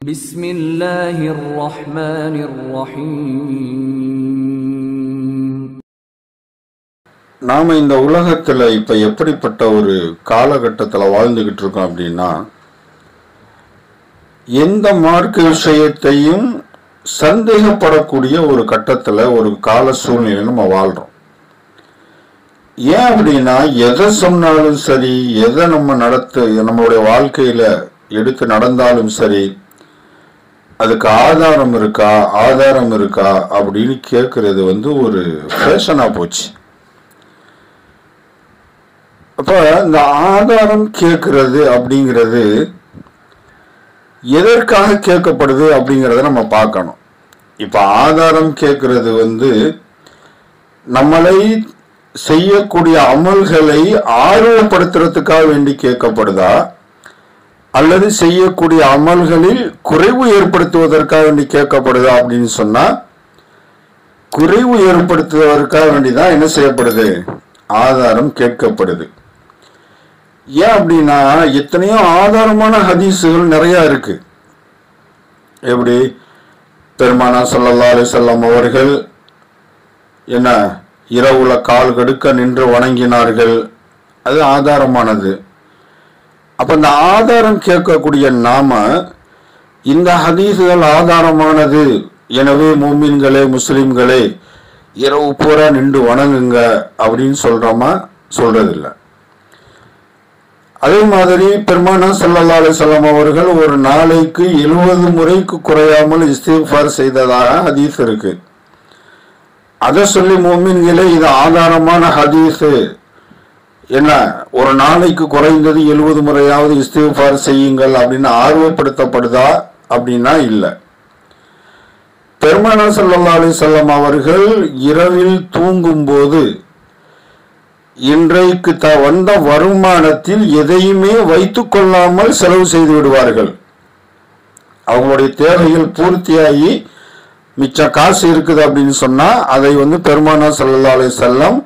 بسم الله الرحمن الرحيم. நாம இந்த உலகத்துல இப்ப எப்படிப்பட்ட ஒரு காலகட்டத்துல வாழ்ந்துகிட்டு இருக்கோம் அப்படின்னா, எந்த மார்க்க விஷயத்தையும் சந்தேகப்படக்கூடிய ஒரு கட்டத்துல ஒரு கால சூழ்நிலை நம்ம வாழ்றோம். ஏன் அப்படின்னா, எதை சொன்னாலும் சரி, எதை நம்மளுடைய வாழ்க்கையில எடுத்து நடந்தாலும் சரி, அதுக்கு ஆதாரம் இருக்கா அப்படின்னு கேட்கறது ஒரு ஃபேஷனா போச்சு. அப்ப இந்த ஆதாரம் கேட்கறது அப்படிங்கிறது எதற்காக கேட்கப்படுது அப்படிங்கிறத நம்ம பார்க்கணும். இப்ப ஆதாரம் கேட்கறது நம்மளை செய்யக்கூடிய அமல்களை ஆர்வப்படுத்துறதுக்காக வேண்டி கேட்கப்படுதா, அல்லது செய்யக்கூடிய அமல்களில் குறைவு ஏற்படுத்துவதற்காக வேண்டி கேட்கப்படுதா அப்படின்னு சொன்னா, குறைவு ஏற்படுத்துவதற்காக வேண்டிதான் என்ன செய்யப்படுது, ஆதாரம் கேட்கப்படுது. ஏன் அப்படின்னா, எத்தனையோ ஆதாரமான ஹதீஸுகள் நிறைய இருக்கு. எப்படி பெருமானா ஸல்லல்லாஹு அலைஹி வஸல்லம் அவர்கள் என்ன இரவுல கால் கடுக்க நின்று வணங்கினார்கள், அது ஆதாரமானது. அப்ப இந்த ஆதாரம் கேட்கக்கூடிய நாம இந்த ஹதீஸுகள் ஆதாரமானது, எனவே மூமின்களே முஸ்லிம்களே இரவு பூரா நின்று வணங்குங்க அப்படின்னு சொல்றோமா? சொல்றதில்லை. அதே மாதிரி பெருமானா ஸல்லல்லாஹு அலைஹி வஸல்லம் அவர்கள் ஒரு நாளைக்கு 70 முறைக்கு குறையாமல் இஸ்திக்ஃபார் செய்ததாக ஹதீஸ் இருக்கு. அதை சொல்லி மூமின்களே இது ஆதாரமான ஹதீஸ், என்ன ஒரு நாளைக்கு குறைந்தது 70 முறையாவது இஸ்திக்ஃபார் செய்யுங்கள் அப்படின்னு ஆர்வப்படுத்தப்படுதா அப்படின்னா இல்லை. பெருமானா ஸல்லல்லாஹு அலைஹி வஸல்லம் அவர்கள் இரவில் தூங்கும் போது இன்றைக்கு வந்த வருமானத்தில் எதையுமே வைத்துக் கொள்ளாமல் செலவு செய்து விடுவார்கள். அவங்களுடைய தேவைகள் பூர்த்தியாகி மிச்ச காசு இருக்குது அப்படின்னு சொன்னா அதை பெருமானா ஸல்லல்லாஹு அலைஹி வஸல்லம்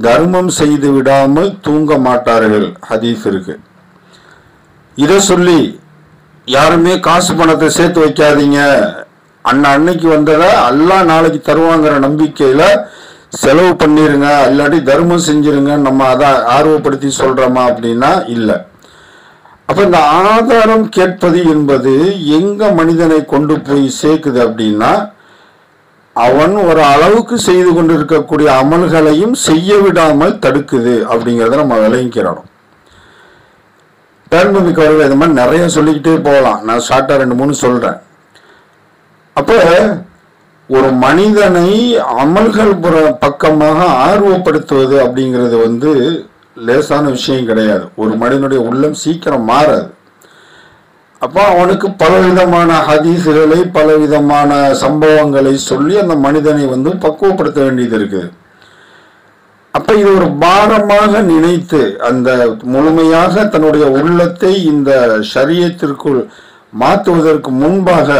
தர்மம் செய்து விடாமல் தூங்க மாட்டார்கள், ஹதீஸ் இருக்கு. இதை சொல்லி யாருமே காசு பணத்தை சேர்த்து வைக்காதீங்க, அன்னைக்கு வந்ததை அல்லாஹ் நாளைக்கு தருவாங்கிற நம்பிக்கையில செலவு பண்ணிருங்க, இல்லாட்டி தர்மம் செஞ்சிருங்க நம்ம அதை ஆர்வப்படுத்தி சொல்றோமா அப்படின்னா இல்லை. அப்ப இந்த ஆதாரம் கேட்பது என்பது எங்க மனிதனை கொண்டு போய் சேர்க்குது அப்படின்னா, அவன் ஒரு அளவுக்கு செய்து கொண்டு இருக்கக்கூடிய அமல்களையும் செய்ய விடாமல் தடுக்குது அப்படிங்கிறத நம்ம விளங்கிக்கிறோம். பேரன்புமிக்கவர்கள் இது மாதிரி நிறைய சொல்லிக்கிட்டே போகலாம், நான் ஷார்ட்டா 2-3 சொல்றேன். அப்ப ஒரு மனிதனை அமல்கள் பக்கமாக ஆர்வப்படுத்துவது அப்படிங்கிறது லேசான விஷயம் கிடையாது. ஒரு மனிதனுடைய உள்ளம் சீக்கிரம் மாறாது. அப்போ அவனுக்கு பலவிதமான ஹதீஸுகளை பலவிதமான சம்பவங்களை சொல்லி அந்த மனிதனை பக்குவப்படுத்த வேண்டியது இருக்கு. அப்ப இது ஒரு பாரமாக நினைத்து அந்த முழுமையாக தன்னுடைய உள்ளத்தை இந்த ஷரியத்திற்குள் மாற்றுவதற்கு முன்பாக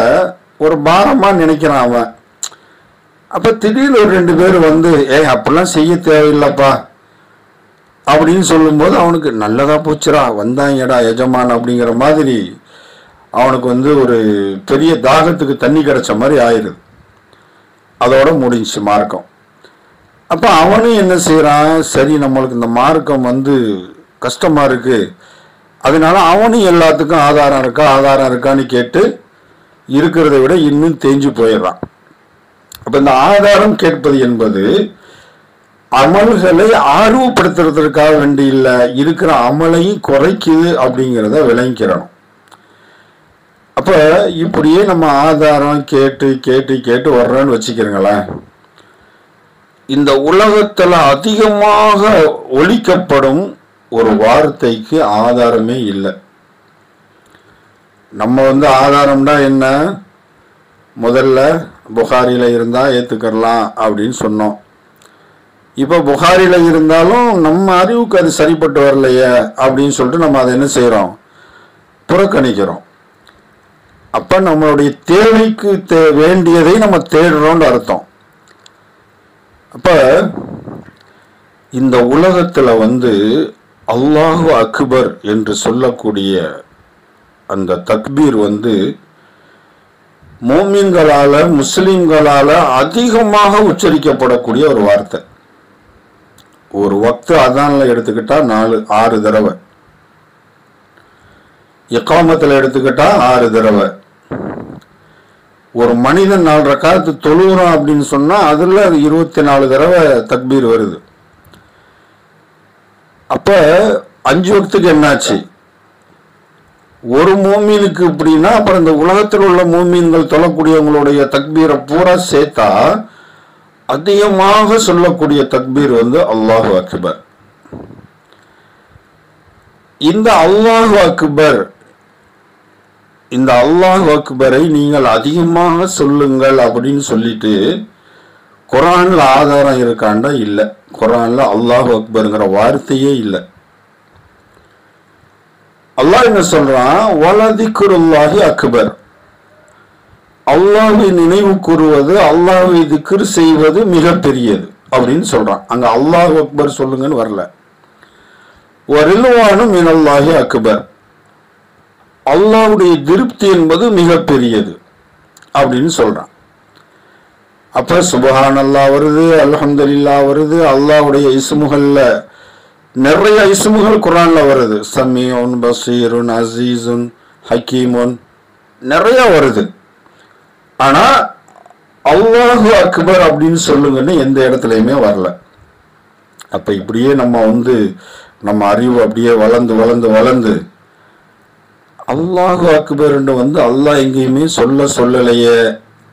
ஒரு பாரமா நினைக்கிறான் அவன். அப்ப திடீர்னு ஒரு 2 பேர் அப்படிலாம் செய்ய தேவையில்லைப்பா அப்படின்னு சொல்லும்போது அவனுக்கு நல்லதா போச்சுடா, வந்தாங்கடா எஜமான் அப்படிங்கிற மாதிரி அவனுக்கு ஒரு பெரிய தாகத்துக்கு தண்ணி கிடைச்ச மாதிரி ஆயிடுது. அதோட முடிஞ்சு மார்க்கம். அப்ப அவனும் என்ன செய்யறான், சரி நம்மளுக்கு இந்த மார்க்கம் கஷ்டமா இருக்கு, அதனால அவனும் எல்லாத்துக்கும் ஆதாரம் இருக்கான்னு கேட்டு இருக்கிறத விட இன்னும் தேஞ்சு போயிடுறான். அப்ப இந்த ஆதாரம் கேட்பது என்பது அமல்களை ஆர்வப்படுத்துறதுக்காக வேண்டி இல்லை, இருக்கிற அமலையும் குறைக்குது அப்படிங்கிறத விளங்கிக்கிறணும். அப்ப இப்படியே நம்ம ஆதாரம் கேட்டு கேட்டு கேட்டு வர்றோன்னு வச்சுக்கிறீங்களேன், இந்த உலகத்துல அதிகமாக ஒலிக்கப்படும் ஒரு வார்த்தைக்கு ஆதாரமே இல்லை. நம்ம ஆதாரம்னா என்ன, முதல்ல புகாரில இருந்தா ஏத்துக்கலாம் அப்படின்னு சொன்னோம். இப்ப புகாரில இருந்தாலும் நம்ம அறிவுக்கு அது சரிப்பட்டு வரலையே அப்படின்னு சொல்லிட்டு நம்ம அதை என்ன செய்யறோம், புறக்கணிக்கிறோம். அப்ப நம்மளுடைய தேவைக்கு வேண்டியதை நம்ம தேடுறோம்னு அர்த்தம். அப்ப இந்த உலகத்துல அல்லாஹு அக்பர் என்று சொல்லக்கூடிய அந்த தக்பீர் மோமின்களால முஸ்லிம்களால அதிகமாக உச்சரிக்கப்படக்கூடிய ஒரு வார்த்தை. ஒரு வக்து அதான்ல எடுத்துக்கிட்டா 6 தடவை, இகாமத்தில் எடுத்துக்கிட்டா 6 தடவை. ஒரு மனிதன் 4 ரக்காத்து தொழுகிறான் அப்படின்னு சொன்னா அதுல 24 தடவை தக்பீர் வருது. அப்ப 5 வக்துக்கு என்னாச்சு? ஒரு மோமீனுக்கு இப்படின்னா அப்புறம் இந்த உலகத்தில் உள்ள மோமீன்கள் தொழக்கூடியவங்களுடைய தக்பீரை பூரா சேர்த்தா அதிகமாக சொல்லக்கூடிய தக்பீர் அல்லாஹு அக்பர். இந்த அல்லாஹு அக்பர், இந்த அல்லாஹு அக்பரை நீங்கள் அதிகமாக சொல்லுங்கள் அப்படின்னு சொல்லிட்டு குர்ஆன்ல ஆதாரம் இருக்காண்டா இல்ல. குர்ஆன்ல அல்லாஹு அக்பர்ங்கிற வார்த்தையே இல்லை. அல்லாஹ் என்ன சொல்றான்? வலதிக்ருல்லாஹி அக்பர். அல்லாஹ்வை நினைவு கூறுவது, அல்லாஹ்வை திக்ர் செய்வது மிக பெரியது அப்படின்னு சொல்றான். அங்க அல்லாஹு அக்பர் சொல்லுங்கன்னு வரல. வரில்வானு மினல்லாஹி அக்பர். அல்லாஹ்வுடைய திருப்தி என்பது மிக பெரியது அப்படின்னு சொல்றான். அப்ப சுப்ஹானல்லாஹ் வருது, அல்ஹம்துலில்லாஹ் வருது. அல்லாஹ்வுடைய இஸ்முகள்ல நிறைய இஸ்முகள் குர்ஆன்ல வருது. சமீஉன், பஸீருன், அஸீஸுன், ஹக்கீமுன் நிறைய வருது. ஆனா அல்லாஹு அக்பர் அப்படின்னு சொல்லுங்கன்னு எந்த இடத்துலயுமே வரல. அப்ப இப்படியே நம்ம அறிவு அப்படியே வளர்ந்து வளர்ந்து வளர்ந்து அல்லாஹு அக்பர் அல்லாஹ் எங்கேயுமே சொல்லலையே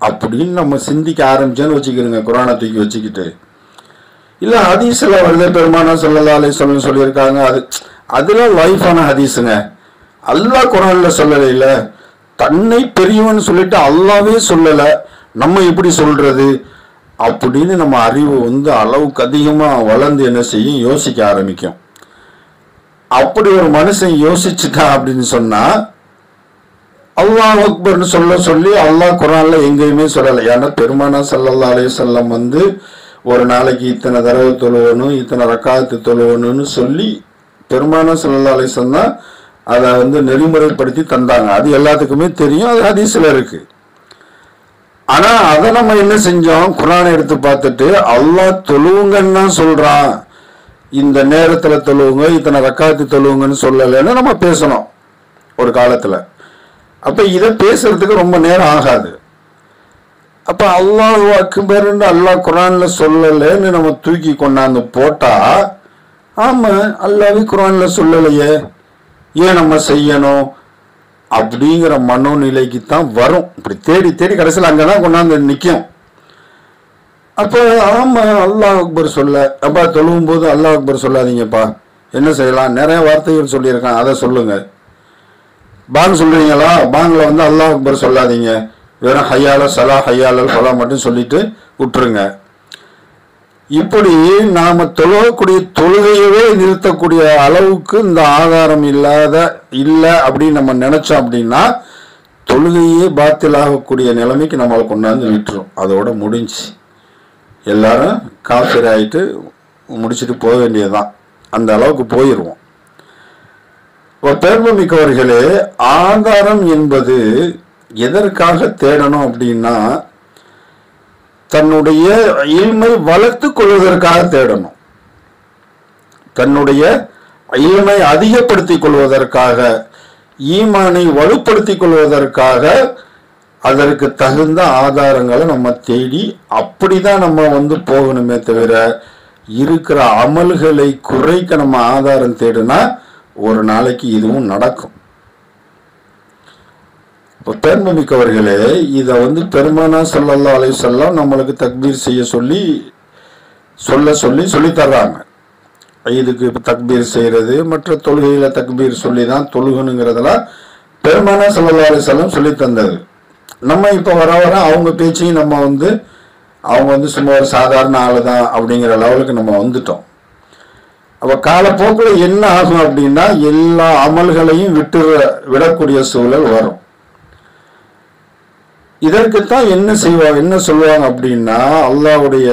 அப்படின்னு நம்ம சிந்திக்க ஆரம்பிச்சேன்னு வச்சுக்கிறோங்க. குர்ஆனை தூக்கி வச்சுக்கிட்டு இல்ல ஹதீஸ்ல வருது, பெருமானா ஸல்லல்லாஹு அலைஹி வஸல்லம் சொல்லியிருக்காங்க. அதெல்லாம் லைஃபான ஹதீஸுங்க. அல்லாஹ் குர்ஆன்ல சொல்லல. இல்ல தன்னை பெரியவன் சொல்லிட்டு அல்லாவே சொல்லல, நம்ம எப்படி சொல்றது அப்படின்னு நம்ம அறிவு அளவுக்கு அதிகமா வளர்ந்து என்ன செய்யும், யோசிக்க ஆரம்பிக்கும். அப்படி ஒரு மனுஷன் யோசிச்சுட்டான் அப்படின்னு சொன்னா அல்லாஹ் அக்பர்னு சொல்லி அல்லாஹ் குர்ஆன்ல எங்கேயுமே சொல்லலை. ஏன்னா பெருமானா ஸல்லல்லாஹு அலைஹி வஸல்லம் ஒரு நாளைக்கு இத்தனை தடவை தொழுவணும், இத்தனை ரக்காத்து தொழுவணும்னு சொல்லி பெருமானா ஸல்லல்லாஹு அலைஹி வஸல்லம் அதை நெறிமுறைப்படுத்தி தந்தாங்க. அது எல்லாத்துக்குமே தெரியும், அது ஹதீஸ்ல இருக்கு. ஆனா அதை நம்ம என்ன செஞ்சோம், குர்ஆனை எடுத்து பார்த்துட்டு அல்லாஹ் தொழுவுங்கன்னா சொல்றான், இந்த நேரத்துல தொழுவுங்க, இத்தனை ரக்காத்து தொழுவுங்கன்னு சொல்லலைன்னு நம்ம பேசணும் ஒரு காலத்துல. அப்ப இதை பேசுறதுக்கு ரொம்ப நேரம் ஆகாது. அப்ப அல்லாஹு அக்பர்ன்னு அல்லாஹ் குர்ஆன்ல சொல்லலைன்னு நம்ம தூக்கி கொண்டாந்து போட்டா, ஆமா அல்லாஹ்வே குர்ஆன்ல சொல்லலையே, ஏன் நம்ம செய்யணும் அப்படிங்கிற மனோநிலைக்கு தான் வரும். இப்படி தேடி தேடி கடைசியில் அங்கதான் கொண்டாந்து நிற்கும். அப்போ ஆமா அல்லாஹ் அக்பர் சொல்ல, அப்பா தொழுவும் போது அல்லாஹ் அக்பர் சொல்லாதீங்கப்பா, என்ன செய்யலாம், நிறைய வார்த்தைகள் சொல்லியிருக்கான், அதை சொல்லுங்க. பாங் சொல்றீங்களா, பாங்ல அல்லாஹ் அக்பர் சொல்லாதீங்க, வெறும் ஹையால சலா ஹையால ஃபலா மட்டும் சொல்லிட்டு விட்டுருங்க. இப்படி நாம தொழக்கூடிய தொழுகையவே நிறுத்தக்கூடிய அளவுக்கு இந்த ஆதாரம் இல்லை அப்படின்னு நம்ம நினைச்சோம் அப்படின்னா தொழுகையே பாத்திலாகக்கூடிய நிலைமைக்கு நம்மளை கொண்டாந்து விட்டுரும். அதோட முடிஞ்சு எல்லாரும் காஃபிர் ஆயிட்டு முடிச்சுட்டு போக வேண்டியதுதான். அந்த அளவுக்கு போயிடுவோம். பெருமைமிக்கவர்களே, ஆதாரம் என்பது எதற்காக தேடணும் அப்படின்னா தன்னுடைய இல்மை வளர்த்து கொள்வதற்காக தேடணும். தன்னுடைய இல்மை அதிகப்படுத்திக் கொள்வதற்காக, ஈமானை வலுப்படுத்திக் கொள்வதற்காக அதற்கு தகுந்த ஆதாரங்களை நம்ம தேடி அப்படிதான் நம்ம போகணுமே தவிர இருக்கிற அமல்களை குறைக்க நம்ம ஆதாரம் தேடினா ஒரு நாளைக்கு இதுவும் நடக்கும். இப்போ பெருமைமிக்கவர்களே, இதை பெருமானா ஸல்லல்லாஹு அலைஹி வஸல்லம் நம்மளுக்கு தக்பீர் செய்ய சொல்லி தர்றாங்க. இதுக்கு இப்போ தக்பீர் செய்யறது, மற்ற தொழுகையில தக்பீர் சொல்லி தான் தொழுகணுங்கிறதெல்லாம் பெருமானா ஸல்லல்லாஹு அலைஹி வஸல்லம் சொல்லி தந்தது. நம்ம இப்போ வர அவங்க பேச்சையும் நம்ம அவங்க சும்மா ஒரு சாதாரண ஆளு தான் அப்படிங்கிற லெவலுக்கு நம்ம வந்துட்டோம். அப்போ காலப்போக்கில் என்ன ஆகும் அப்படின்னா எல்லா அமல்களையும் விடக்கூடிய சூழல் வரும். இதற்குத்தான் என்ன சொல்லுவாங்க அப்படின்னா, அல்லாஹ்வுடைய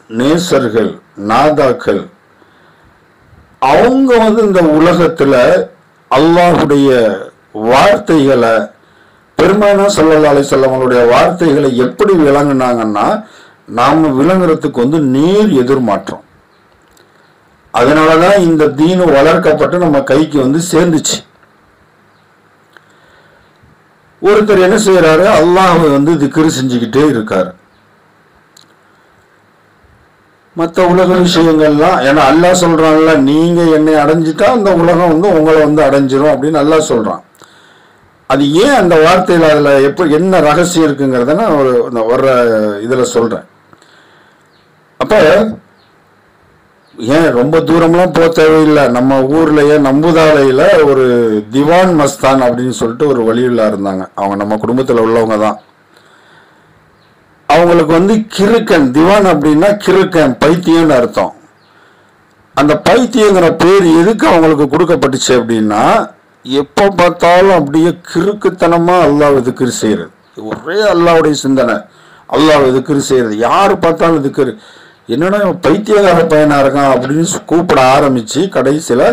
நேசர்கள், நாதாக்கள், அவங்க இந்த உலகத்துல அல்லாஹ்வுடைய வார்த்தைகளை பெருமானார் ஸல்லல்லாஹு அலைஹி வஸல்லம் அவங்களுடைய வார்த்தைகளை எப்படி விளங்குனாங்கன்னா நாம விளங்குறதுக்கு வந்து நேர் எதிர்மாற்றம். அதனாலதான் இந்த தீனு வளர்க்கப்பட்டு நம்ம கைக்கு வந்து சேர்ந்துச்சு. ஒருத்தர் என்ன செய்யறாரு, அல்லாஹ்வை வந்து திக்ர் செஞ்சுக்கிட்டே இருக்காரு. மற்ற உலக விஷயங்கள்லாம், ஏன்னா அல்லாஹ் சொல்றான்ல, நீங்க என்னை அடைஞ்சிட்டா அந்த உலகம் வந்து உங்களை வந்து அடைஞ்சிரும் அப்படின்னு அல்லாஹ் சொல்றான். அது ஏன் அந்த வார்த்தையில அதுல எப்படி என்ன ரகசியம் இருக்குங்கிறத நான் வர்ற இதுல சொல்றேன். அப்ப ஏன் ரொம்ப தூரம்லாம் போக தேவையில்லை. நம்ம ஊர்லயே நம்புதாலையில ஒரு திவான் மஸ்தான் அப்படின்னு சொல்லிட்டு ஒரு வழியுள்ள இருந்தாங்க. அவங்க நம்ம குடும்பத்துல உள்ளவங்க தான். அவங்களுக்கு வந்து கிறுக்கன், திவான் அப்படின்னா கிறுக்கன், பைத்தியம்னு அர்த்தம். அந்த பைத்தியங்கிற பேர் எதுக்கு அவங்களுக்கு கொடுக்கப்பட்டுச்சு அப்படின்னா, எப்போ பார்த்தாலும் அப்படியே கிறுக்குத்தனமா அல்லாஹ் திக்ர் செய்யறது, ஒரே அல்லாஹ்வுடைய சிந்தனை, அல்லாஹ் திக்ர் செய்யறது, யாரு பார்த்தாலும் திக்ர். என்னன்னா பைத்தியக்கார பையனா இருக்கான் அப்படின்னு கூப்பிட ஆரம்பிச்சு கடைசியில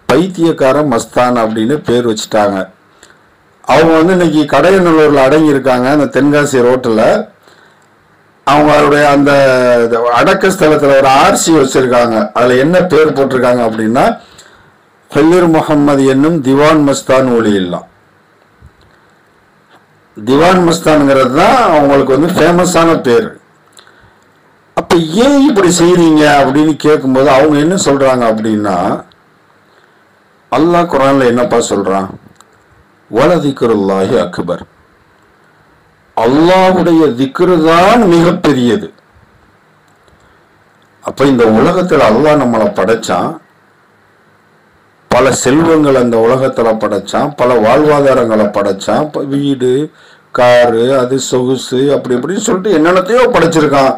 பைத்தியக்கார மஸ்தான் அப்படின்னு பேர் வச்சுட்டாங்க. அவங்க வந்து இன்னைக்கு கடையநல்லூர்ல அடங்கி இருக்காங்க, அந்த தென்காசி ரோட்டில். அவங்களுடைய அந்த அடக்க ஸ்தலத்துல ஒரு ஆர்சி வச்சிருக்காங்க. அதுல என்ன பேர் போட்டிருக்காங்க அப்படின்னா, ஹல்லீர் முகம்மது என்னும் திவான் மஸ்தான் ஒளியில்லா. திவான் மஸ்தான்ங்கிறது தான் அவங்களுக்கு வந்து ஃபேமஸான பேர். அப்ப ஏன் இப்படி செய்றீங்க அப்படின்னு கேட்கும்போது அவங்க என்ன சொல்றாங்க அப்படின்னா, அல்லாஹ் குர்ஆன்ல என்னப்பா சொல்றான், வலதிக்ருல்லாஹி அக்பர், அல்லாஹ்வுடைய திக்ரு தான் மிகப்பெரியது. அப்ப இந்த உலகத்துல அல்லாஹ் நம்மளை படைச்சான், பல செல்வங்கள் அந்த உலகத்துல படைச்சான், பல வாழ்வாதாரங்களை படைச்சான், வீடு காரு அது சொகுசு அப்படி இப்படின்னு சொல்லிட்டு என்னென்னத்தையோ படைச்சிருக்கான்.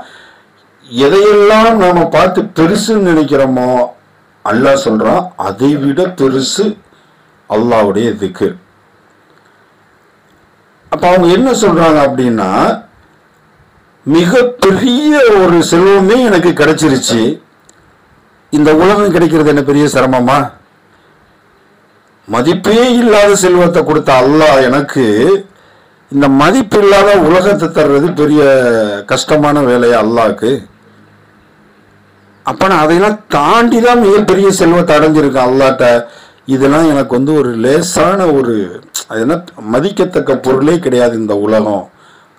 எதையெல்லாம் நாம பார்த்து பெருசுன்னு நினைக்கிறோமோ அல்லாஹ் சொல்றான், அதை விட பெருசு அல்லாஹ்வுடைய திக்ர். அப்ப அவங்க என்ன சொல்றாங்க அப்படின்னா, மிகப்பெரிய ஒரு செல்வமே எனக்கு கிடைச்சிருச்சு, இந்த உலகம் கிடைக்கிறது என்ன பெரிய சிரமமா? மதிப்பே இல்லாத செல்வத்தை கொடுத்த அல்லாஹ் எனக்கு இந்த மதிப்பு இல்லாத உலகத்தை தர்றது பெரிய கஷ்டமான வேலையா அல்லாஹ்க்கு? அப்ப நான் அதையெல்லாம் தாண்டிதான் மிகப்பெரிய செல்வத்தை அடைஞ்சிருக்கேன் அல்லாஹ்ட்ட. இதெல்லாம் எனக்கு வந்து ஒரு லேசான ஒரு என்ன மதிக்கத்தக்க பொருளே கிடையாது இந்த உலகம்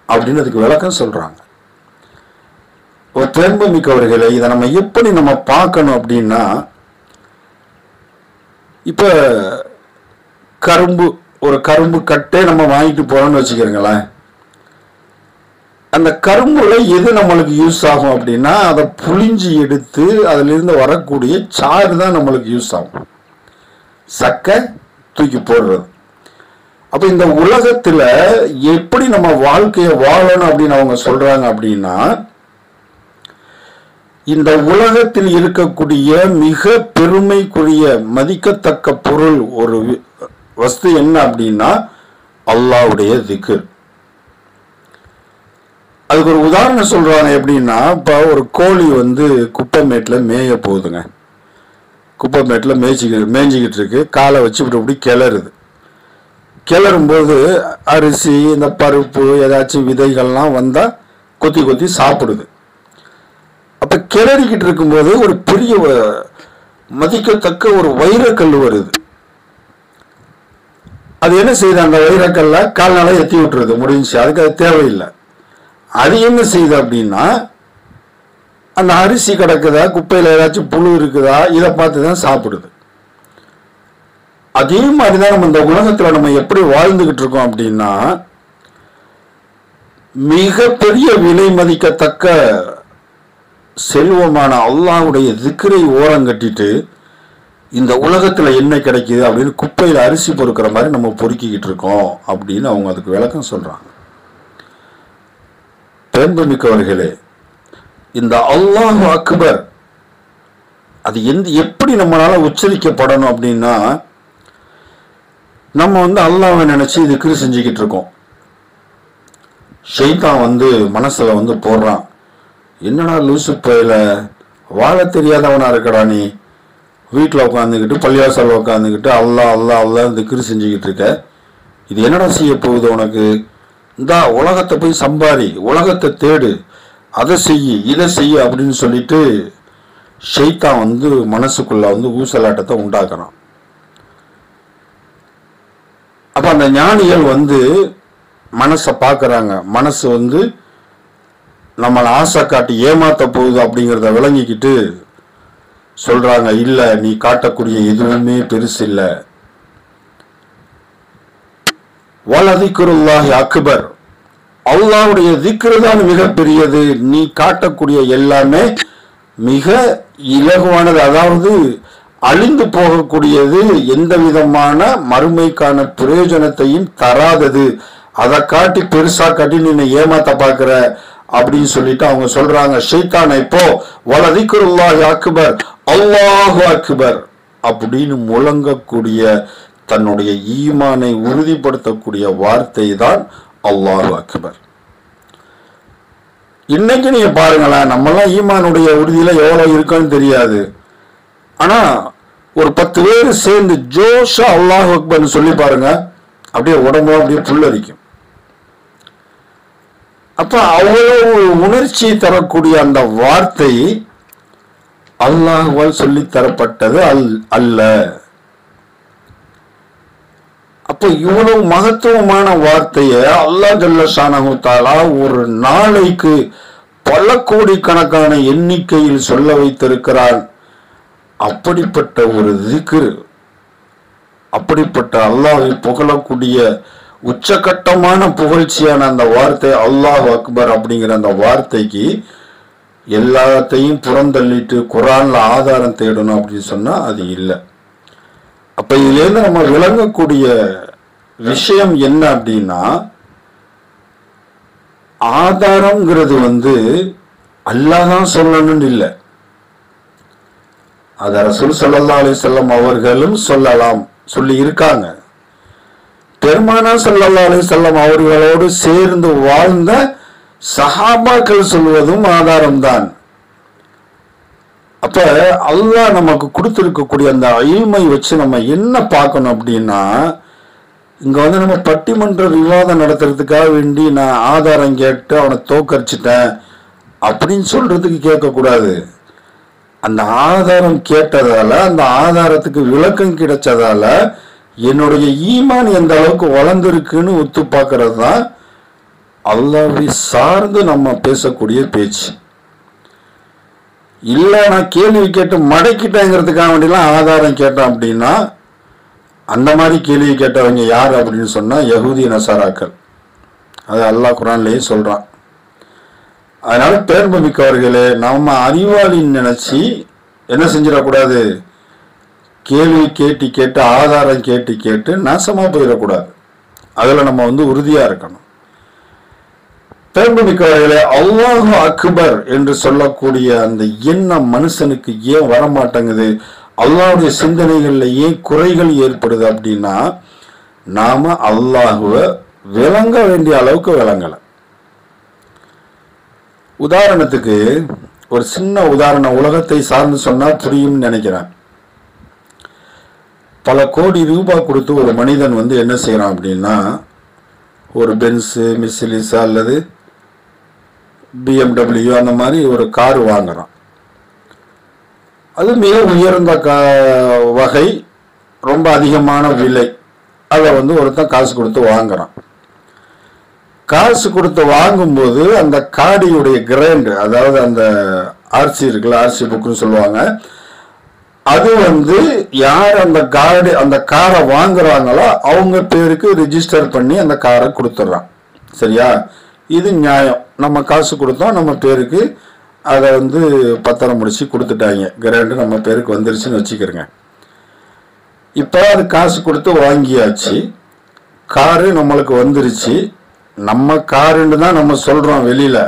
அப்படின்னு அதுக்கு விளக்கம் சொல்றாங்க. ஒரு தேர்வு மிக்கவர்களே, இதை நம்ம எப்படி நம்ம பார்க்கணும் அப்படின்னா, இப்ப கரும்பு, ஒரு கரும்பு கட்டே நம்ம வாங்கிட்டு போறோம்னு வச்சுக்கிறீங்களேன். அந்த கரும்புல எது நம்மளுக்கு யூஸ் ஆகும் அப்படின்னா, அதை புளிஞ்சு எடுத்து அதுல இருந்து வரக்கூடிய சாறு தான் நம்மளுக்கு யூஸ் ஆகும், சக்கை தூக்கி போடுறது. அப்ப இந்த உலகத்துல எப்படி நம்ம வாழ்க்கையை வாழணும் அப்படின்னு அவங்க சொல்றாங்க அப்படின்னா, இந்த உலகத்தில் இருக்கக்கூடிய மிக பெருமைக்குரிய மதிக்கத்தக்க பொருள் ஒரு வஸ்து என்ன அப்படின்னா அல்லாஹ்வுடைய திக்ர். அதுக்கு ஒரு உதாரணம் சொல்றாங்க எப்படின்னா, இப்ப ஒரு கோழி வந்து குப்பைமேட்டுல மேய போகுதுங்க. குப்பைமேட்டுல மேய்ஞ்சிக்கிட்டு இருக்கு, காலை வச்சு இப்படி கிளறுது. கிளறும்போது அரிசி இந்த பருப்பு ஏதாச்சும் விதைகள்லாம் வந்தா கொத்தி கொத்தி சாப்பிடுது. அப்ப கிளறிக்கிட்டு இருக்கும்போது ஒரு பெரிய மதிக்கத்தக்க ஒரு வைரக்கல் வருது. அது என்ன செய்யுது, அந்த வைரக்கல்ல கால்நாள எத்தி விட்டுருது, முடிஞ்சு, அதுக்கு அது தேவையில்லை. அது என்ன செய்யுது அப்படின்னா, அந்த அரிசி கிடக்குதா, குப்பையில ஏதாச்சும் புழு இருக்குதா, இதை பார்த்துதான் சாப்பிடுது. அதே மாதிரிதான் நம்ம இந்த உலகத்துல நம்ம எப்படி வாழ்ந்துகிட்டு இருக்கோம் அப்படின்னா, மிகப்பெரிய விலை மதிக்கத்தக்க செல்வமான அல்லாஹ்வுடைய திக்ரை ஓரங்கட்டிட்டு இந்த உலகத்துல என்ன கிடைக்குது அப்படின்னு குப்பையில அரிசி பொறுக்கிற மாதிரி நம்ம பொறுக்கிக்கிட்டு இருக்கோம் அப்படின்னு அவங்க அதுக்கு விளக்கம் சொல்றாங்க. பெருமைமிக்கவர்களே, இந்த அல்லாஹ் அக்பர் அது எப்படி நம்மளால உச்சரிக்கப்படணும் அப்படின்னா, நம்ம வந்து அல்லாஹ்வை நினைச்சு திக்ர் செஞ்சுக்கிட்டு இருக்கோம். ஷைத்தான் வந்து மனசுல வந்து போடுறான், என்னடா லூசு பையில வாழ தெரியாதவனா இருக்கடா, நீ வீட்டில் உட்காந்துக்கிட்டு பள்ளிவாசல் உட்காந்துக்கிட்டு அல்லாஹ் அல்லாஹ் அல்லாஹ் திக்ர் செஞ்சுக்கிட்டு இருக்க, இது என்னடா செய்ய போகுது உனக்கு, இந்தா உலகத்தை போய் சம்பாரி, உலகத்தை தேடு, அதை செய்யி இதை செய்ய அப்படின்னு சொல்லிட்டு ஷைத்தான் வந்து மனசுக்குள்ள வந்து ஊசலாட்டத்தை உண்டாக்குறான். அப்ப அந்த ஞானிகள் வந்து மனசை பார்க்கறாங்க, மனசு வந்து நம்மளை ஆசை காட்டி ஏமாத்த போகுது அப்படிங்கிறத விளங்கிக்கிட்டு சொல்றாங்க, இல்ல நீ காட்டக்கூடிய எதுவுமே பெருசு இல்ல, வலதிக்ருல்லாஹி அக்பர், அல்லாஹ்வுடைய திக்ரு தான் மிகப்பெரியது, நீ காட்டக்கூடிய எல்லாமே மிக இலகுவானது, அதாவது அழிந்து போகக்கூடியது, எந்த விதமான மறுமைக்கான பிரயோஜனத்தையும் தராதது, அதை காட்டி பெருசா காட்டி நீ ஏமாத்த பார்க்கிற அப்படின்னு சொல்லிட்டு அவங்க சொல்றாங்க. ஷைத்தானை இப்போ வலதிக்ருல்லாஹி அக்பர், அல்லாஹு அக்பர் அப்படின்னு முழங்கக்கூடிய தன்னுடைய ஈமானை உறுதிப்படுத்தக்கூடிய வார்த்தை தான் அல்லாஹு அக்பர். இன்னைக்கு நீங்க பாருங்களேன், நம்மளாம் ஈமானுடைய உறுதியில எவ்வளவு இருக்குன்னு தெரியாது, ஆனா ஒரு 10 பேர் சேர்ந்து ஜோஷா அல்லாஹு அக்பர்னு சொல்லி பாருங்க, அப்படியே உடம்பு அப்படியே புல்லரிக்கும். அப்ப அவ்வளவு உணர்ச்சி தரக்கூடிய அந்த வார்த்தை அல்லாஹ்வால் சொல்லி தரப்பட்டது அல்ல. அப்ப இவ்வளவு மகத்துவமான வார்த்தையை அல்லாஹ் ஜல்ல ஷானஹு தஆலா ஒரு நாளைக்கு பல கோடிக்கணக்கான எண்ணிக்கையில் சொல்ல வைத்திருக்கிறான். அப்படிப்பட்ட ஒரு திக்ர், அப்படிப்பட்ட அல்லாஹ்வை புகழக்கூடிய உச்சகட்டமான புகழ்ச்சியான அந்த வார்த்தை அல்லாஹ் அக்பர் அப்படிங்கிற அந்த வார்த்தைக்கு எல்லாத்தையும் புறந்தள்ளிட்டு குர்ஆன்ல ஆதாரம் தேடணும் அப்படின்னு சொன்னா அது இல்லை. அப்ப இதுல இருந்து நம்ம விளங்கக்கூடிய விஷயம் என்ன அப்படின்னா, ஆதாரம்ங்கிறது வந்து அல்லாஹ் தான் சொல்லணும்னு இல்லை, அத ரசூல் ஸல்லல்லாஹு அலைஹி வஸல்லம் அவர்களும் சொல்லலாம், சொல்லி இருக்காங்க. பெருமானார் ஸல்லல்லாஹு அலைஹி வஸல்லம் அவர்களோடு சேர்ந்து வாழ்ந்த சஹாபாக்கள் சொல்வதும் ஆதாரம்தான். அப்ப அல்லாஹ் நமக்கு கொடுத்திருக்கக்கூடிய அந்த இல்மை வச்சு நம்ம என்ன பார்க்கணும் அப்படின்னா, இங்க வந்து நம்ம பட்டிமன்ற விவாதம் நடத்துறதுக்காக வேண்டி நான் ஆதாரம் கேட்டு அவனை தோக்கடிச்சிட்டேன் அப்படின்னு சொல்றதுக்கு கேட்கக்கூடாது. அந்த ஆதாரம் கேட்டதால, அந்த ஆதாரத்துக்கு விளக்கம் கிடைச்சதால என்னுடைய ஈமான் எந்த அளவுக்கு வளர்ந்துருக்குன்னு ஒத்து பார்க்கறது தான் அல்லாஹ்வை சார்ந்து நம்ம பேசக்கூடிய பேச்சு. இல்ல நான் கேள்வி கேட்டு மடக்கிட்டேங்கிறதுக்காக வேண்டியெல்லாம் ஆதாரம் கேட்டேன் அப்படின்னா, அந்த மாதிரி கேள்வி கேட்டவங்க யார் அப்படின்னு சொன்னா யஹூதி நசாராக்கள். அது அல்லாஹ் குர்ஆன்லயே சொல்றான். அதனால பேர்பு மிக்கவர்களே, நம்ம அறிவாளின்னு நினைச்சு என்ன செஞ்சிடக்கூடாது, கேள்வி கேட்டு கேட்டு ஆதாரம் கேட்டு கேட்டு நாசமா போயிடக்கூடாது. அதுல நம்ம வந்து உறுதியா இருக்கணும். பேர்பு மிக்கவர்களே, அல்லாஹு அக்பர் என்று சொல்லக்கூடிய அந்த எண்ணம் மனுஷனுக்கு ஏன் வரமாட்டேங்குது, அல்லாஹ்வுடைய சிந்தனைகள்ல ஏன் குறைகள் ஏற்படுது அப்படின்னா, நாம அல்லாஹுவை விளங்க வேண்டிய அளவுக்கு விளங்கல. உதாரணத்துக்கு ஒரு சின்ன உதாரணம் உலகத்தை சார்ந்து சொன்னா புரியும்னு நினைக்கிறேன். பல கோடி ரூபாய் கொடுத்து ஒரு மனிதன் வந்து என்ன செய்யறான் அப்படின்னா, ஒரு பென்ஸு, மிஸ்லிஸா அல்லது BMW அந்த மாதிரி ஒரு கார் வாங்குறான். அது மிக உயர்ந்த வகை, ரொம்ப அதிகமான விலை. அதை வந்து ஒருத்தன் காசு கொடுத்து வாங்குறான். காசு கொடுத்து வாங்கும்போது அந்த காடியுடைய கிராண்ட், அதாவது அந்த ஆர்சி இருக்குல்ல, ஆர்சி புக்குன்னு சொல்லுவாங்க, அது வந்து யார் அந்த காரை வாங்குறாங்களோ அவங்க பேருக்கு ரிஜிஸ்டர் பண்ணி அந்த காரை கொடுத்துட்றான். சரியா? இது நியாயம். நம்ம காசு கொடுத்தோம், நம்ம பேருக்கு அதை வந்து பத்திரம் முடிச்சு கொடுத்துட்டாங்க, கிராண்டு நம்ம பேருக்கு வந்துருச்சுன்னு வச்சுக்கிறோங்க. இப்போ அது காசு கொடுத்து வாங்கியாச்சு, காரு நம்மளுக்கு வந்துருச்சு, நம்ம காருன்னு தான் நம்ம சொல்றோம் வெளியில.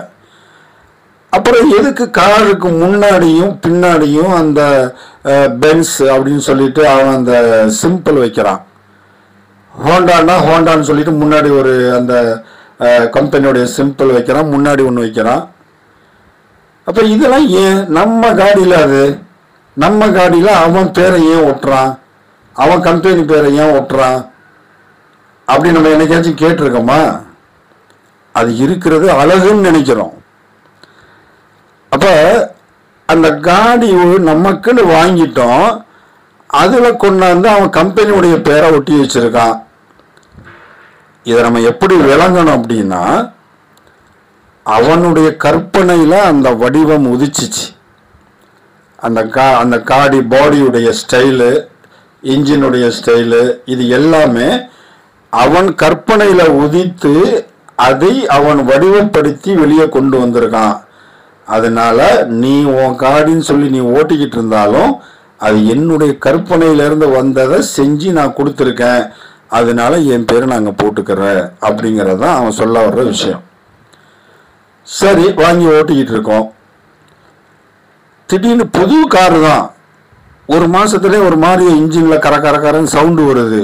அப்புறம் எதுக்கு காருக்கு முன்னாடியும் பின்னாடியும் அந்த பென்ஸ் அப்படின்னு சொல்லிட்டு அவன் அந்த சிம்பிள் வைக்கிறான்? ஹோண்டான்னா ஹோண்டான்னு சொல்லிட்டு முன்னாடி ஒரு அந்த கம்பெனியோடைய சிம்பிள் வைக்கிறான், முன்னாடி ஒன்று வைக்கிறான். அப்ப இதெல்லாம் ஏன்? நம்ம காடியில அது நம்ம காடியில அவன் பேரை ஏன் ஒட்டுறான், அவன் கம்பெனி பேரை ஏன் ஒட்டுறான்? அப்படி நம்ம என்னைக்காச்சும் கேட்டிருக்கோமா? அது இருக்கிறது அழகுன்னு நினைக்கிறோம். அப்ப அந்த காடி நமக்குன்னு வாங்கிட்டோம், அதுல கொண்டாந்து அவன் கம்பெனியுடைய பேரை ஒட்டி வச்சிருக்கான். இதை நம்ம எப்படி விளங்கணும் அப்படின்னா, அவனுடைய கற்பனையில அந்த வடிவம் உதிச்சிச்சு. அந்த காடி பாடியுடைய ஸ்டைலு, இன்ஜினுடைய ஸ்டைலு, இது எல்லாமே அவன் கற்பனையில உதித்து அதை அவன் வடிவப்படுத்தி வெளியே கொண்டு வந்திருக்கான். அதனால நீ உன் காடின்னு சொல்லி நீ ஓட்டிக்கிட்டு இருந்தாலும் அது என்னுடைய கற்பனையிலிருந்து வந்ததை செஞ்சு நான் கொடுத்துருக்கேன், அதனால என் பேரை நாங்கள் போட்டுக்கிறேன் அப்படிங்கிறது தான் அவன் சொல்ல வர்ற விஷயம். சரி, வாங்கி ஓட்டிக்கிட்டு இருக்கோம். திடீர்னு புது காரு தான், ஒரு மாசத்துலேயே ஒரு மாதிரி இன்ஜின்ல கரன்னு சவுண்டு வருது.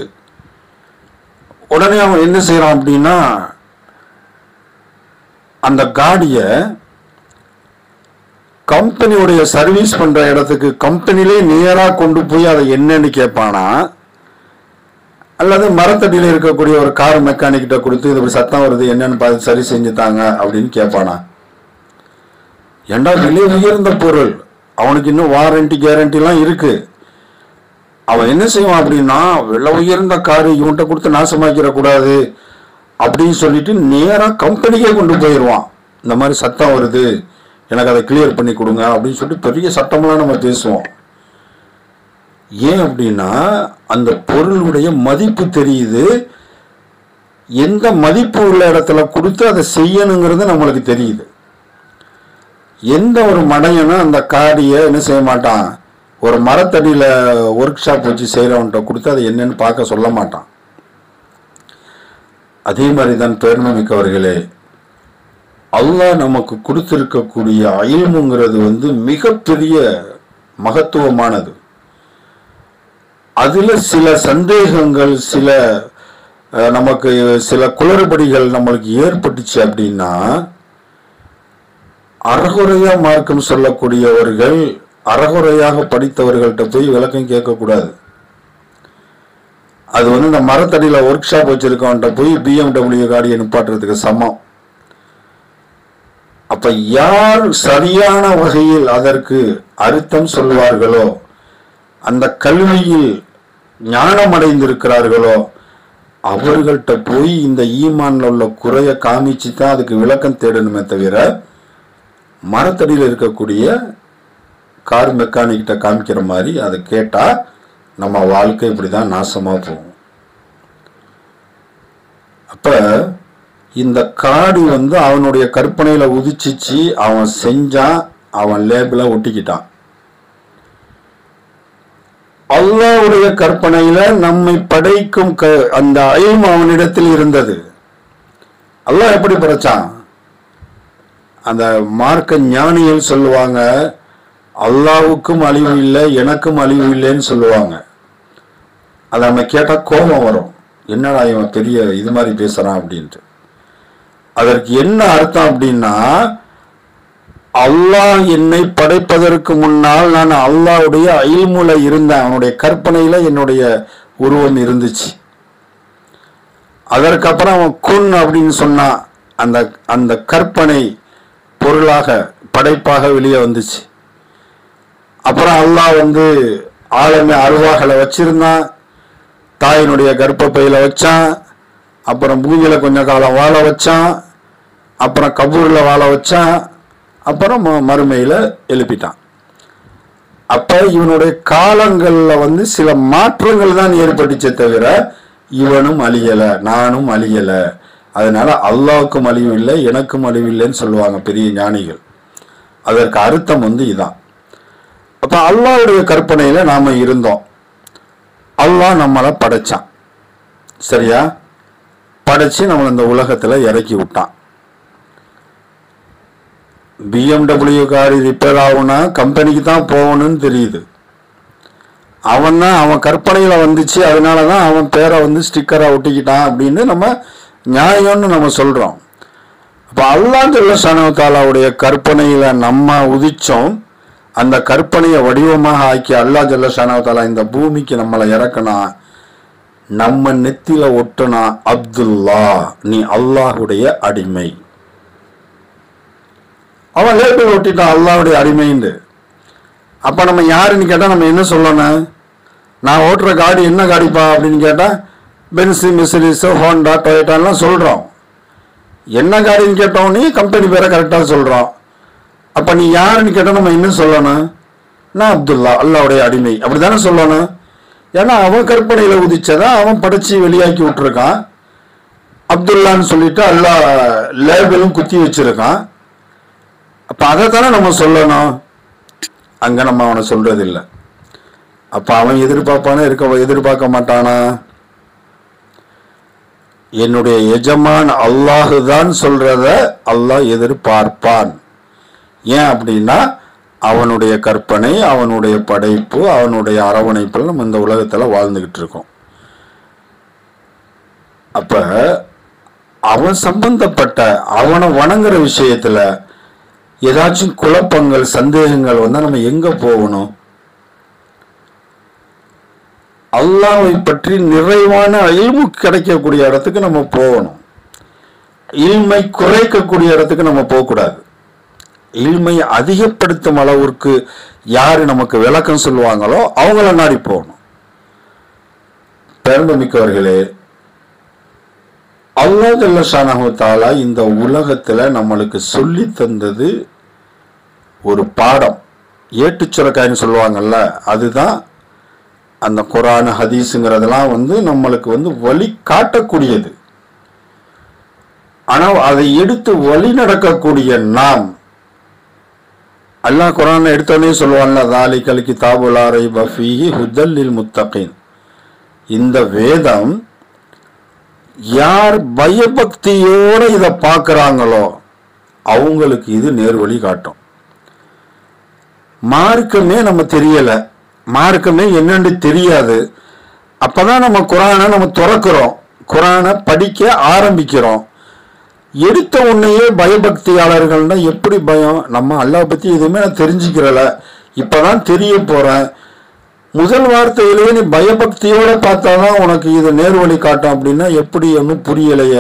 உடனே அவன் என்ன செய்யறான் அப்படின்னா, அந்த காடியை கம்பெனியுடைய சர்வீஸ் பண்ற இடத்துக்கு கம்பெனிலே நேரா கொண்டு போய் அதை என்னன்னு கேட்பானா, அல்லது மரத்தடியில் இருக்கக்கூடிய ஒரு கார் மெக்கானிக்கிட்ட கொடுத்து இது சத்தம் வருது என்னன்னு பார்த்து சரி செஞ்சுட்டாங்க அப்படின்னு கேட்பானா? ஏண்டா, விலை உயர்ந்த பொருள், அவனுக்கு இன்னும் வாரண்டி கேரண்டிலாம் இருக்கு. அவன் என்ன செய்வான் அப்படின்னா, விலை உயர்ந்த காரு இவன்கிட்ட கொடுத்து நாசமாக்கிற கூடாது அப்படின்னு சொல்லிட்டு நேரா கம்பெனிக்கே கொண்டு போயிடுவான். இந்த மாதிரி சத்தம் வருது, எனக்கு அதை கிளியர் பண்ணி கொடுங்க அப்படின்னு சொல்லிட்டு பெரிய சட்டமெல்லாம் நம்ம பேசுவோம். ஏன் அப்படின்னா, அந்த பொருளுடைய மதிப்பு தெரியுது, எந்த மதிப்பு உள்ள இடத்துல கொடுத்து அதை செய்யணுங்கிறது நம்மளுக்கு தெரியுது. எந்த ஒரு மடையனும் அந்த காடியை என்ன செய்ய மாட்டான், ஒரு மரத்தடியில் ஒர்க் ஷாப் வச்சு செய்கிறவன்கிட்ட கொடுத்து அதை என்னன்னு பார்க்க சொல்ல மாட்டான். அதே மாதிரி தான் பெருமை மிக்கவர்களே, அல்லாஹ் நமக்கு கொடுத்திருக்கக்கூடிய இல்முங்கிறது மிகப்பெரிய மகத்துவமானது. அதுல சில சந்தேகங்கள், சில நமக்கு சில குளறுபடிகள் நம்மளுக்கு ஏற்பட்டுச்சு அப்படின்னா, அறகுறையா மார்க்கம் சொல்லக்கூடியவர்கள், அறகுறையாக படித்தவர்கள்ட்ட போய் விளக்கம் கேட்கக்கூடாது. அது இந்த மரத்தடியில ஒர்க் ஷாப் வச்சிருக்கவன்ட்ட போய் BMW காடியை நிப்பாட்டுறதுக்கு சமம். அப்ப யார் சரியான வகையில் அதற்கு அர்த்தம் சொல்வார்களோ, அந்த கல்வியில் ஞானம் அடைந்திருக்கிறார்களோ, அவர்கள்ட்ட போய் இந்த ஈமான்ல உள்ள குறைய காமிச்சு தான் அதுக்கு விளக்கம் தேடணுமே தவிர, மரத்தடியில் இருக்கக்கூடிய கார் மெக்கானிக்கிட்ட காமிக்கிற மாதிரி அதை கேட்டா நம்ம வாழ்க்கை இப்படிதான் நாசமா போகும். அப்ப இந்த காடி அவனுடைய கற்பனையில உதிச்சிச்சு, அவன் செஞ்சான், அவன் லேபிள ஒட்டிக்கிட்டான். அல்லாஹ்வுடைய கற்பனையில நம்மை படைக்கும் அந்த இல்மு அவனிடத்தில் இருந்தது. அல்லாஹ் எப்படி படைச்சான்? அந்த மார்க்க ஞானிகள் சொல்லுவாங்க, அல்லாஹ்வுக்கும் அழிவு இல்லை, எனக்கும் அழிவு இல்லைன்னு சொல்லுவாங்க. அதை நம்ம கேட்டா கோபம் வரும், என்னடா இவன் பெரிய இது மாதிரி பேசுறான் அப்படின்ட்டு. அதற்கு என்ன அர்த்தம் அப்படின்னா, அல்லாஹ் என்னை படைப்பதற்கு முன்னால் நான் அல்லாஹ்வுடைய இல்முல இருந்தேன், அவனுடைய கற்பனையில என்னுடைய உருவம் இருந்துச்சு. அதற்கப்புறம் அவன் குன் அப்படின்னு சொன்னா, அந்த கற்பனை பொருளாக படைப்பாக வெளியே வந்துச்சு. அப்புறம் அல்லாஹ் ஆளுமை அருவாகளை வச்சிருந்தான், தாயினுடைய கர்ப்பப்பையில வச்சான், அப்புறம் பூமியில கொஞ்ச காலம் வாழ வச்சான், அப்புறம் கபூர்ல வாழ வச்சான், அப்புறம் மறுமையில எழுப்பிட்டான். அப்ப இவனுடைய காலங்கள்ல சில மாற்றங்கள் தான் ஏற்பட்டுச்சே தவிர இவனும் அழியல, நானும் அழியல. அதனால அல்லாஹ்வுக்கும் அழிவு இல்லை, எனக்கும் அழிவு இல்லைன்னு சொல்லுவாங்க பெரிய ஞானிகள். அதற்கு அர்த்தம் இதான். அப்ப அல்லாஹ்வுடைய கற்பனையில நாம இருந்தோம், அல்லாஹ் நம்மளை படைச்சான், சரியா? படைச்சு நம்மளை இந்த உலகத்துல இறக்கி விட்டான். BMW கார் ரிப்பேர் ஆகுனா கம்பெனிக்கு தான் போகணும்னு தெரியுது. அவன் கற்பனையில வந்துச்சு, அதனாலதான் அவன் பேரை ஸ்டிக்கரா ஒட்டிக்கிட்டான் அப்படின்னு நம்ம நியாயம்னு நம்ம சொல்றோம். அப்ப அல்லாஹ் ஜல்ல ஷானஹு தஆலாவுடைய கற்பனையில நம்ம உதிச்சோம். அந்த கற்பனையை வடிவமாக ஆக்கி அல்லாஹ் ஜல்ல ஷானஹு தஆலா இந்த பூமிக்கு நம்மளை இறக்கணும். நம்ம நெத்தில ஒட்டுனா அப்துல்லா, நீ அல்லாஹுடைய அடிமை. அவன் லேபிள் ஒட்டிட்டான் அல்லாஹுடைய அடிமைன்னு. அப்ப நம்ம யாருன்னு கேட்டா நம்ம என்ன சொல்லணும்? நான் ஓட்டுற காடி என்ன காடிப்பா அப்படின்னு கேட்டா பென்ஸு, மெர்சிடிஸ், ஹோண்டா, டொயோட்டாலாம் சொல்றோம். என்ன காடின்னு கேட்டோன்னே கம்பெனி பேரை கரெக்டாக சொல்றோம். அப்ப நீ யாருன்னு கேட்டா நம்ம என்ன சொல்லணும்? நான் அப்துல்லா, அல்லாஹ்வுடைய அடிமை, அப்படித்தானே சொல்லணும். ஏன்னா அவன் கற்பனையில உதிச்சதா அவன் படைச்சி வெளியாக்கி விட்டுருக்கான். அப்துல்லான்னு சொல்லிட்டு அல்லாஹ் லேபிளும் குத்தி வச்சிருக்கான். அப்ப அதைத்தானே நம்ம சொல்லணும். அங்க நம்ம அவனை சொல்றது இல்லை. அப்ப அவன் எதிர்பார்ப்பானே எதிர்பார்க்க மாட்டானா? என்னுடைய எஜமான் அல்லாஹு தான் சொல்றத அல்லாஹ் எதிர்பார்ப்பான். ஏன் அப்படின்னா அவனுடைய கற்பனை, அவனுடைய படைப்பு, அவனுடைய அரவணைப்பில் நம்ம இந்த உலகத்துல வாழ்ந்துகிட்டு இருக்கோம். அப்ப அவன் சம்பந்தப்பட்ட அவனை வணங்குற விஷயத்துல ஏதாச்சும் குழப்பங்கள், சந்தேகங்கள் வந்தா நம்ம எங்க போகணும்? அல்லாஹ்வை பற்றி நிறைவான இல்மு கிடைக்கக்கூடிய இடத்துக்கு நம்ம போகணும். இல்மை குறைக்கக்கூடிய இடத்துக்கு நம்ம போகக்கூடாது. இல்மை அதிகப்படுத்தும் அளவிற்கு யாரு நமக்கு விளக்கம் சொல்லுவாங்களோ அவங்கள நாடி போகணும். பெருமைமிக்கவர்களே, அல்லாஹ் ஜல்ல ஷானஹு தஆலா இந்த உலகத்துல நம்மளுக்கு சொல்லி தந்தது ஒரு பாடம். ஏட்டுச்சுரக்காயின்னு சொல்லுவாங்கல்ல, அதுதான் அந்த குர்ஆன் ஹதீஸுங்கிறதெல்லாம் நம்மளுக்கு வழி காட்டக்கூடியது. ஆனா அதை எடுத்து வழி நடக்கக்கூடிய நாம், அல்லாஹ் குர்ஆன்ல எடுத்தோடனே சொல்லுவாங்கல்ல, ذَلِكَ الْكِتَابُ لَا رَيْبَ فِيهِ هُدًى لِلْمُتَّقِينَ. இந்த வேதம் யார் பயபக்தியோட இதை பார்க்கறாங்களோ அவங்களுக்கு இது நேர்வழி காட்டும். மார்க்கமே நம்ம தெரியல, மார்க்கமே என்னன்னு தெரியாது. அப்பதான் நம்ம குர்ஆனை நம்ம திறக்கிறோம், குர்ஆனை படிக்க ஆரம்பிக்கிறோம். எடுத்த உடனேயே பயபக்தியாளர்கள்னா எப்படி பயம்? நம்ம அல்லாஹ் பத்தி எதுவுமே நான் தெரிஞ்சுக்கிறல, இப்பதான் தெரிய போறேன். முதல் வார்த்தையிலேயே நீ பயபக்தியோட பார்த்தாதான் உனக்கு இது நேர்வழி காட்டும் அப்படின்னா எப்படி? ஒன்றும் புரியலைய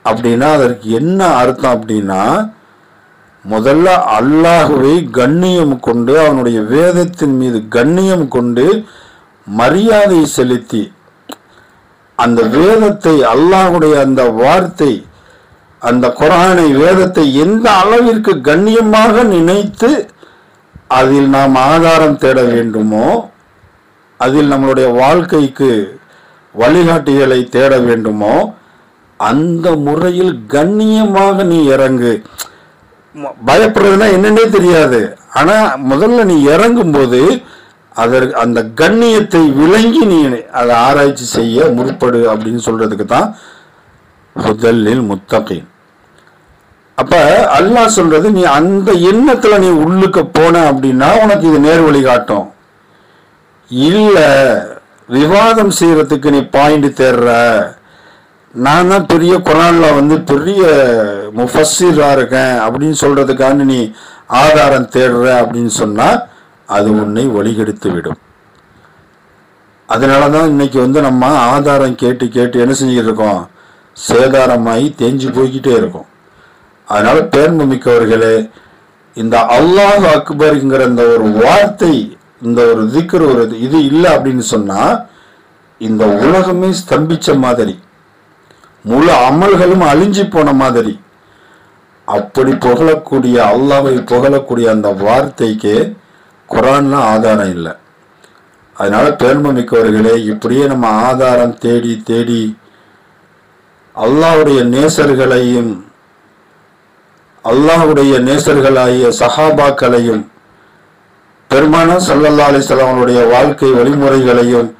அப்படின்னா அதற்கு என்ன அர்த்தம் அப்படின்னா, முதல்ல அல்லாஹுவை கண்ணியம் கொண்டு, அவனுடைய வேதத்தின் மீது கண்ணியம் கொண்டு மரியாதை செலுத்தி, அந்த வேதத்தை, அல்லாஹுடைய அந்த வார்த்தை, அந்த குர்ஆனை, வேதத்தை எந்த அளவிற்கு கண்ணியமாக நினைத்து அதில் நாம் ஆதாரம் தேட வேண்டுமோ, அதில் நம்மளுடைய வாழ்க்கைக்கு வழிகாட்டிகளை தேட வேண்டுமோ, அந்த முறையில் கண்ணியமாக நீ இறங்கு. பயப்படுறதுன்னா என்னன்னே தெரியாது, ஆனா முதல்ல நீ இறங்கும் போது அதற்கு அந்த கண்ணியத்தை விளங்கி நீ அதை ஆராய்ச்சி செய்ய முற்படு அப்படின்னு சொல்றதுக்கு தான் ஹுதல்லில் முத்தகீன். அப்ப அல்லாஹ் சொல்றது, நீ அந்த எண்ணத்துல நீ உள்ளுக்க போன அப்படின்னா உனக்கு இது நேர்வழி காட்டும். இல்ல விவாதம் செய்யறதுக்கு நீ பாயிண்ட் தேடுற, நான் தான் பெரிய குர்ஆன்ல பெரிய முஃபஸ்ஸிரா இருக்கேன் அப்படின்னு சொல்றதுக்காக நீ ஆதாரம் தேடுற அப்படின்னு சொன்னா அது உன்னை வழிகெடுத்து விடும். அதனாலதான் இன்னைக்கு நம்ம ஆதாரம் கேட்டு கேட்டு என்ன செஞ்சுட்டு இருக்கோம்? சேதாரமாயி தேஞ்சு போய்கிட்டே இருக்கும். அதனால பேர்மை மிக்கவர்களே, இந்த அல்லாஹ் அக்பர்ங்கிற இந்த ஒரு வார்த்தை, இந்த ஒரு திக்ர், ஒரு இது இல்லை அப்படின்னு சொன்னா இந்த உலகமே ஸ்தம்பிச்ச மாதிரி, முழு அமல்களும் அழிஞ்சு போன மாதிரி. அப்படி புகழக்கூடிய அல்லாஹ்வை புகழக்கூடிய அந்த வார்த்தைக்கு குர்ஆன்ல ஆதாரம் இல்லை. அதனால பேர்மை மிக்கவர்களே, இப்படியே நம்ம ஆதாரம் தேடி தேடி அல்லாஹ்வுடைய நேசர்களையும் அல்லாஹ்வுடைய நேசர்களாகிய சஹாபாக்களையும் பெருமானார் ஸல்லல்லாஹு அலைஹி வஸல்லம் அவருடைய வாழ்க்கை வழிமுறைகளையும்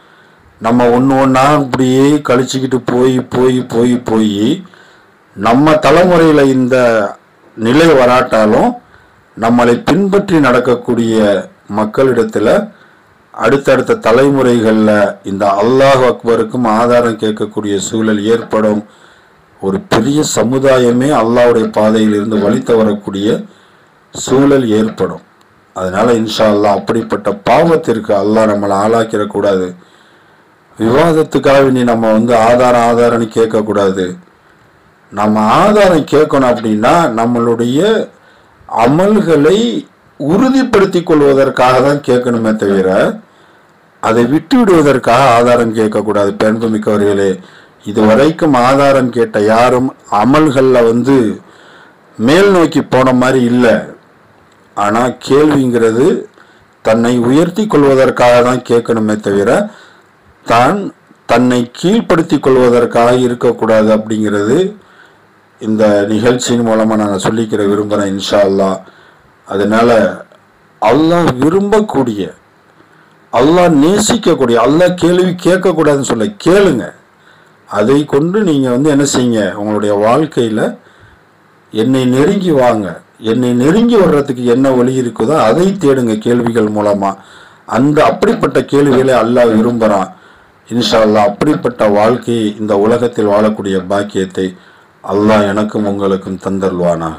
நம்ம ஒன்று ஒன்றா இப்படியே கழிச்சுக்கிட்டு போய் போய் போய் போய் நம்ம தலைமுறையில் இந்த நிலை வராட்டாலும் நம்மளை பின்பற்றி நடக்கக்கூடிய மக்களிடத்துல அடுத்தடுத்த தலைமுறைகளில் இந்த அல்லாஹ் அக்பருக்கும் ஆதாரம் கேட்கக்கூடிய சூழல் ஏற்படும். ஒரு பெரிய சமுதாயமே அல்லாஹ்வுடைய பாதையில் இருந்து வழி தவறக்கூடிய சூழல் ஏற்படும். அதனால இன்ஷா அல்லாஹ் அப்படிப்பட்ட பாவத்திற்கு அல்லாஹ் நம்மளை ஆளாக்கிடக்கூடாது. விவாதத்துக்காக நீ நம்ம ஆதாரம்னு கேட்கக்கூடாது. நம்ம ஆதாரம் கேட்கணும் அப்படின்னா நம்மளுடைய அமல்களை உறுதிப்படுத்தி கொள்வதற்காக தான் கேட்கணுமே தவிர அதை விட்டு விடுவதற்காக ஆதாரம் கேட்கக்கூடாது. பெருமைமிக்கவர்களே, இதுவரைக்கும் ஆதாரம் கேட்ட யாரும் அமல்கள்ல மேல் நோக்கி போன மாதிரி இல்லை. ஆனா கேள்விங்கிறது தன்னை உயர்த்தி கொள்வதற்காக தான் கேட்கணுமே தவிர தன்னை கீழ்ப்படுத்தி கொள்வதற்காக இருக்கக்கூடாது அப்படிங்கிறது இந்த நிகழ்ச்சியின் மூலமா நான் சொல்லிக்கிற விரும்புகிறேன் இன்ஷா அல்லாஹ். அதனால அல்லாஹ் விரும்பக்கூடிய, அல்லாஹ் நேசிக்கக்கூடிய, அல்லாஹ் கேள்வி கேட்கக்கூடாதுன்னு சொல்ல, கேளுங்க. அதை கொண்டு நீங்க என்ன செய்யுங்க, உங்களுடைய வாழ்க்கையில என்னை நெருங்கி வாங்க. என்னை நெருங்கி வர்றதுக்கு என்ன வழி இருக்குதோ அதை தேடுங்க கேள்விகள் மூலமா. அப்படிப்பட்ட கேள்விகளை அல்லாஹ் விரும்புகிறான். இன்ஷா அல்லாஹ் அப்படிப்பட்ட வாழ்க்கையை இந்த உலகத்தில் வாழக்கூடிய பாக்கியத்தை அல்லாஹ் எனக்கும் உங்களுக்கும் தந்தருள்வானாக.